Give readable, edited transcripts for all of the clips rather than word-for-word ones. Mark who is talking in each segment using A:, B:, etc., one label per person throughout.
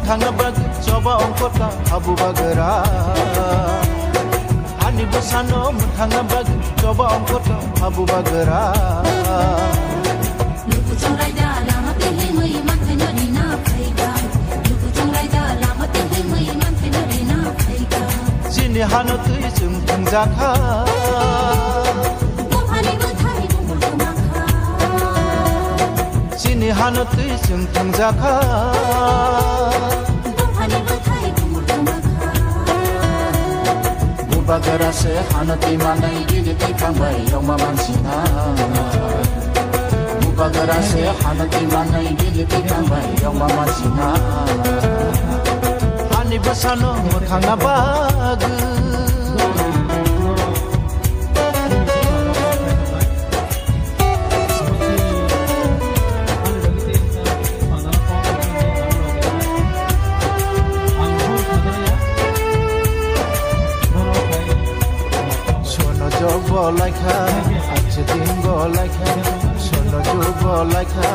A: मोनथांनो बागै जबा अंकता हाबु बागोरा आनिबो सानो मोनथांनो बागै जबा अंकता हाबु बागोरा
B: लुकु चंराइदा लामा तेले मै माथे नरिना फैगा लुकु चंराइदा लामा तेले मै माथे नरिना फैगा
A: जिनि हानो तुइ जों थांजाखा जिनि हानो तुइ जों थांजाखा Bagaras hanati manai gini tikambai yoma mansina Bagaras hanati manai gini tikambai yoma mansina Hani besano muthanga bagu Bolaika, achedin bolaika, sono jo bolaika,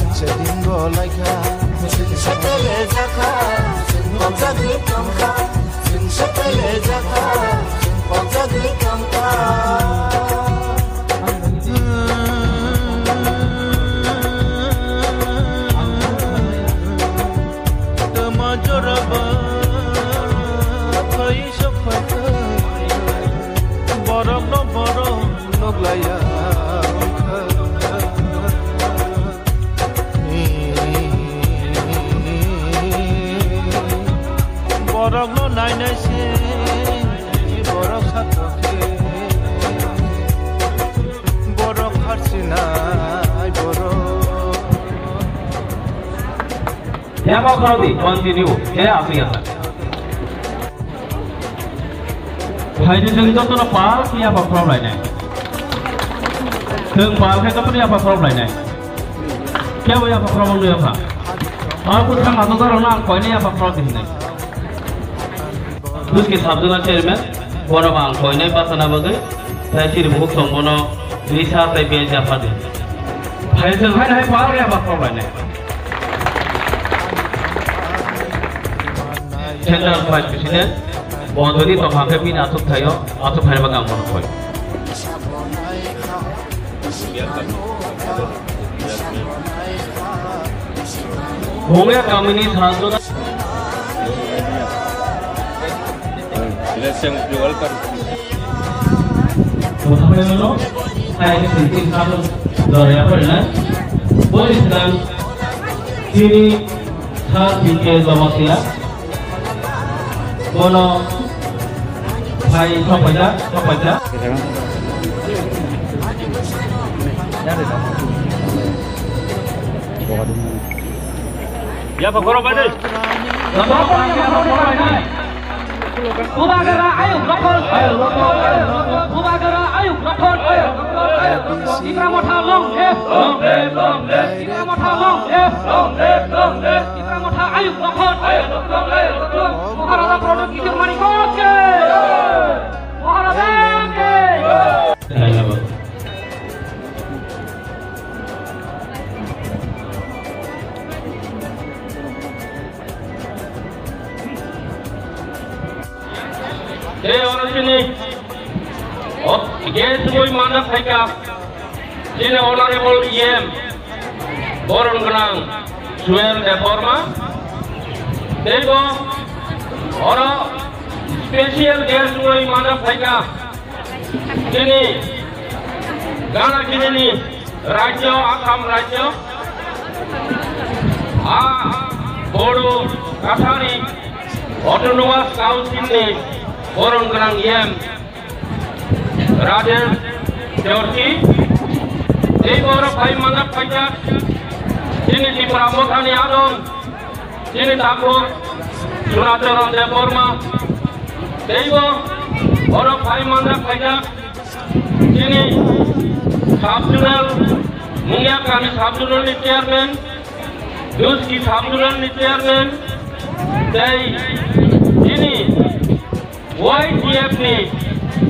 A: achedin bolaika. Sing sepele jaka, sing pomjadi kamka, sing sepele jaka, sing pomjadi kamka. Tama joraba, koi shafaka. Borok no borok noglaya borok no nai nai se borok satokhe borok harsinai borok
C: Ya Pak Prodi, continue. Ya Afrika. Hai di sini contoh apa? Siapa problem ini? Tengah apa? Kita punya apa problem ini? Siapa yang problem itu apa? Aku sekarang atau orang kau ini apa problem ini? Terus kita sabtunan chairman, orang bang kau ini pas nama bagai, saya sih buku sembono, Lisa saya biasa apa deh? Hai tengah hai apa apa problem ini? General Vice President. বন্ধুরি তোমাকে বিন আতুক থাইও আতুক ভাইর বাগান মনে হয় ভূমিয়া কামিনী সাহায্য
D: election Jual কর
C: প্রথমে হলো সাইকে তিন সাহায্য ধরে পড়লেন বলেছিলাম তিনি সাত দিকে জমাছিলেন কোন ভাই সবাইটা
D: Ya Pak Guru Badil.
C: Ubagara ayo lokol Ubagara ayo lokol Ipra motha long Ipra motha long Ipra motha ayo lokol Maharaja produk Kisir Manikotke Maharaja ke orang sini, guys, boy mana saya? Sini honorable EM, Borong Genang, Suel Deforma, Dego, orang special guest boy mana saya? Sini, Gana kini Raja Assam Raja, Bodo Kasari, Autonomous Council ni. Borong Genang EM Raden Jorki এই বড় ভাই মানব পাইয়া তিনি ত্রিপুরামথানি আদম তিনি ঠাকুর সোনাচরণ দেববর্মা এই বড় ভাই মানব পাইয়া তিনি সাবজোনাল মুঙ্গিয়াকামি সাবজোনাল চেয়ারম্যান দুসকি সাবজোনাল চেয়ারম্যান তাই তিনি YTF ni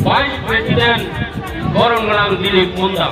C: Vice President Borong Genang Dilip Munda